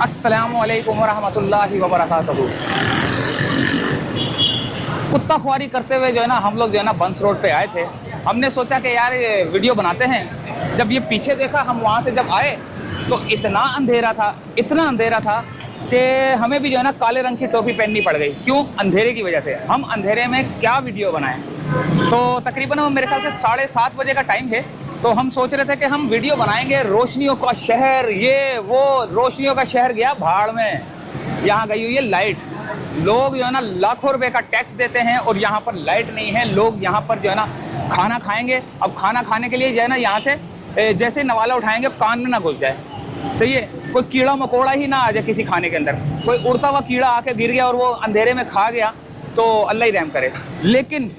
अस्सलामुअलैकुम वरहमतुल्लाहि वबरकातुहू। कुत्ता ख्वारी करते हुए जो है ना हम लोग जो है ना बंस रोड पे आए थे। हमने सोचा कि यार ये वीडियो बनाते हैं। जब ये पीछे देखा, हम वहाँ से जब आए तो इतना अंधेरा था, इतना अंधेरा था कि हमें भी जो है ना काले रंग की टोपी पहननी पड़ गई। क्यों? अंधेरे की वजह से। हम अंधेरे में क्या वीडियो बनाएं। तो तकरीबन मेरे ख्याल से 7:30 बजे का टाइम है। तो हम सोच रहे थे कि हम वीडियो बनाएंगे रोशनियों का शहर, ये वो। रोशनियों का शहर गया भाड़ में। यहाँ गई हुई है लाइट। लोग जो है ना लाखों रुपए का टैक्स देते हैं और यहाँ पर लाइट नहीं है। लोग यहाँ पर जो है ना खाना खाएंगे। अब खाना खाने के लिए जो है ना यहाँ से जैसे नवाला उठाएंगे कान में ना घुस जाए। सही है, कोई कीड़ा मकोड़ा ही ना आ जाए किसी खाने के अंदर। कोई उड़ता हुआ कीड़ा आके गिर गया और वो अंधेरे में खा गया तो अल्लाह ही रहम करे। लेकिन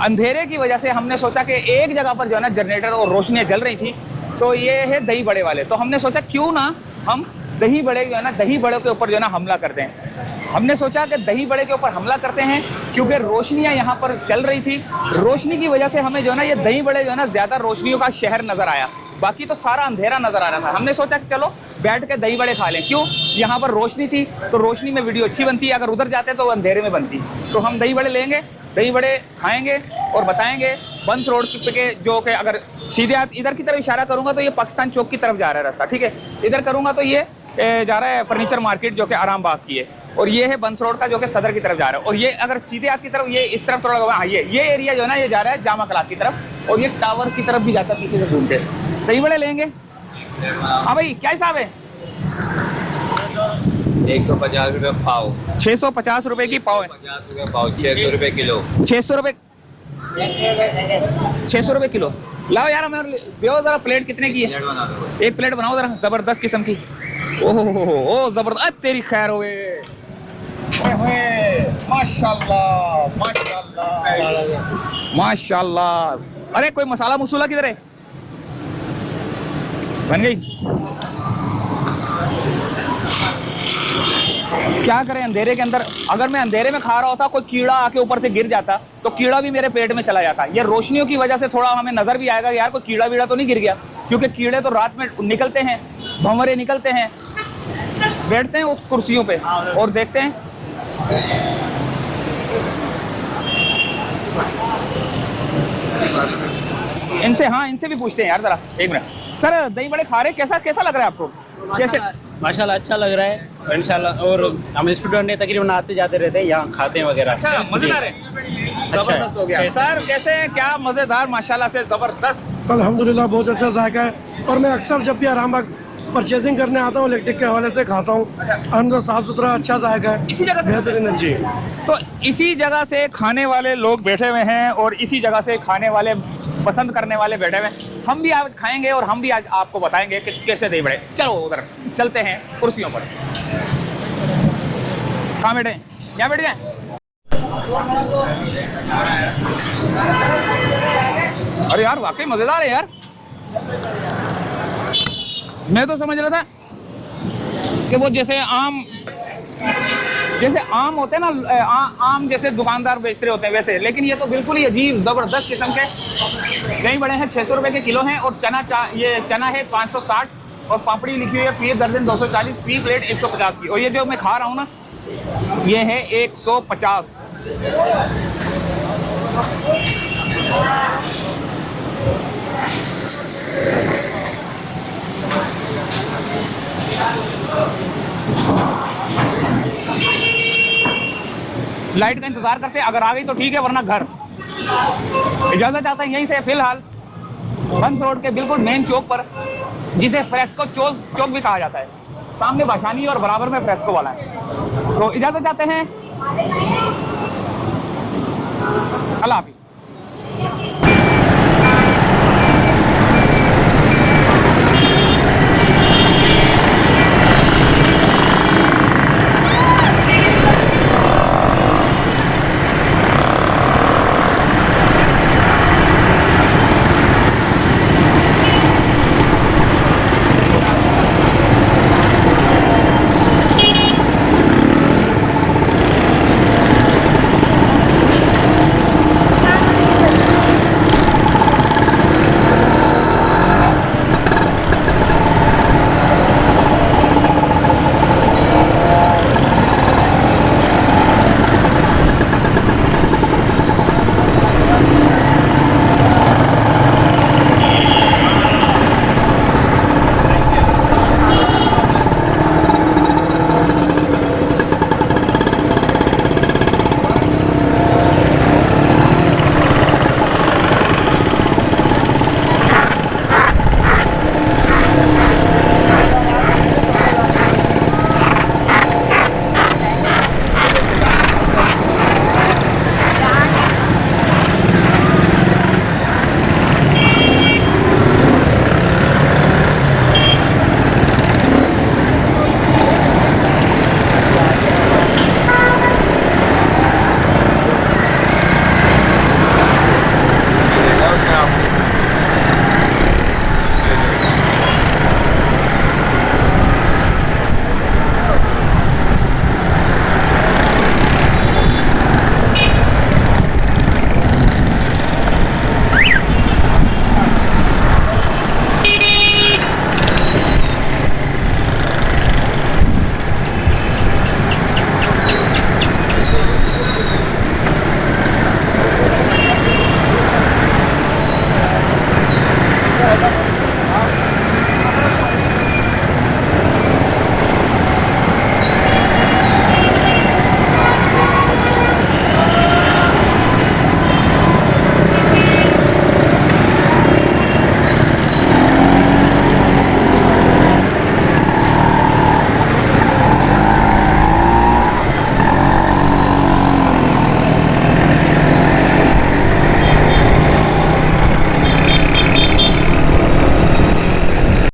अंधेरे की वजह से हमने सोचा कि एक जगह पर जो है ना जनरेटर और रोशनियाँ जल रही थी। तो ये है दही बड़े वाले। तो हमने सोचा क्यों ना हम दही बड़े जो है ना दही बड़े के ऊपर जो है ना हमला करते हैं। हमने सोचा कि दही बड़े के ऊपर हमला करते हैं क्योंकि रोशनियाँ यहाँ पर चल रही थी। रोशनी की वजह से हमें जो है ना ये दही बड़े जो है ना ज़्यादा रोशनियों का शहर नज़र आया। बाकी तो सारा अंधेरा नज़र आ रहा था। हमने सोचा कि चलो बैठ के दही बड़े खा लें। क्यों? यहाँ पर रोशनी थी तो रोशनी में वीडियो अच्छी बनती है। अगर उधर जाते तो अंधेरे में बनती। तो हम दही बड़े लेंगे, दही बड़े खाएंगे और बताएंगे बंस रोड के जो कि अगर सीधे हाथ इधर की तरफ इशारा करूंगा तो ये पाकिस्तान चौक की तरफ जा रहा है रास्ता। ठीक है, इधर करूंगा तो ये जा रहा है फर्नीचर मार्केट जो कि आराम बाग की है। और ये है बंस रोड का जो कि सदर की तरफ जा रहा है। और ये अगर सीधे हाथ की तरफ ये इस तरफ थोड़ा हाँ ये एरिया जो है ना ये जा रहा है जामा कलाक की तरफ। और ये टावर की तरफ भी जाता है पीछे से घूमते। दही बड़े लेंगे। हाँ भाई, क्या हिसाब है? 150 रुपये पाव। 650 रुपए की पाव है। 50 रुपये पाव, 600 रुपये किलो। 600 रुपए 600 रुपए किलो। लाओ यार, हमें दो जरा। प्लेट कितने की है? प्लेट बना दो। एक प्लेट बनाओ जरा, जबरदस्त किस्म की। ओहो जबरदस्त। तेरी खैर होए। माशाल्लाह माशाल्लाह माशाल्लाह। अरे कोई मसाला मसूला किधर है? बन गई। क्या करें अंधेरे के अंदर? अगर मैं अंधेरे में खा रहा होता, कोई कीड़ा आके ऊपर से गिर जाता तो कीड़ा भी मेरे पेट में चला जाता। ये रोशनियों की वजह से थोड़ा हमें नजर भी आएगा यार कोई कीड़ा वीड़ा तो नहीं गिर गया। क्योंकि कीड़े तो रात में निकलते हैं, भंवरे निकलते हैं। बैठते हैं उस कुर्सियों पे और देखते हैं। इनसे भी पूछते हैं यार जरा। एक मिनट सर, दही बड़े खा रहे, कैसा लग रहा है आपको? कैसे? माशाल्लाह अच्छा लग रहा है इंशाल्लाह। और हम स्टूडेंट ने तकरीबन आते जाते रहते हैं, यहाँ खाते हैं वगैरह। अच्छा, मजेदार है। जबरदस्त हो गया सर। कैसे हैं? क्या मजेदार, माशाल्लाह से जबरदस्त। अल्हम्दुलिल्लाह बहुत अच्छा जायका है। और मैं अक्सर जब भी आरामबाग परचेजिंग करने आता हूँ इलेक्ट्रिक के हवाले से खाता हूँ। अंदर साफ सुथरा अच्छा जायका है, इसी जगह से बेहतरीन है जी। तो इसी जगह से खाने वाले लोग बैठे हुए हैं और इसी जगह से खाने वाले पसंद करने वाले बैठे हुए हैं। हम भी आज खाएंगे और हम भी आज आपको बताएंगे कि कैसे दही बड़े। चलो उधर चलते हैं कुर्सियों पर। कहाँ बैठे? यहाँ बैठ जाए। अरे यार वाकई मजेदार है यार। मैं तो समझ रहा था कि वो जैसे आम होते हैं ना, आम जैसे दुकानदार बेच रहे होते हैं वैसे। लेकिन ये तो बिल्कुल ही अजीब जबरदस्त किस्म के दही बड़े हैं। 600 रुपए के किलो हैं। और ये चना है 560। और पापड़ी लिखी हुई है फी दर्जन 240, फी प्लेट 150 की। और ये जो मैं खा रहा हूँ ना ये है 150। लाइट का इंतजार करते हैं, अगर आ गई तो ठीक है वरना घर। इजाजत चाहता है यहीं से फिलहाल बंस रोड के बिल्कुल मेन चौक पर, जिसे फ्रेस्को चौक भी कहा जाता है। सामने भाषानी और बराबर में फ्रेस्को वाला है। तो इजाजत चाहते हैं। अल्लाह हाफिज़।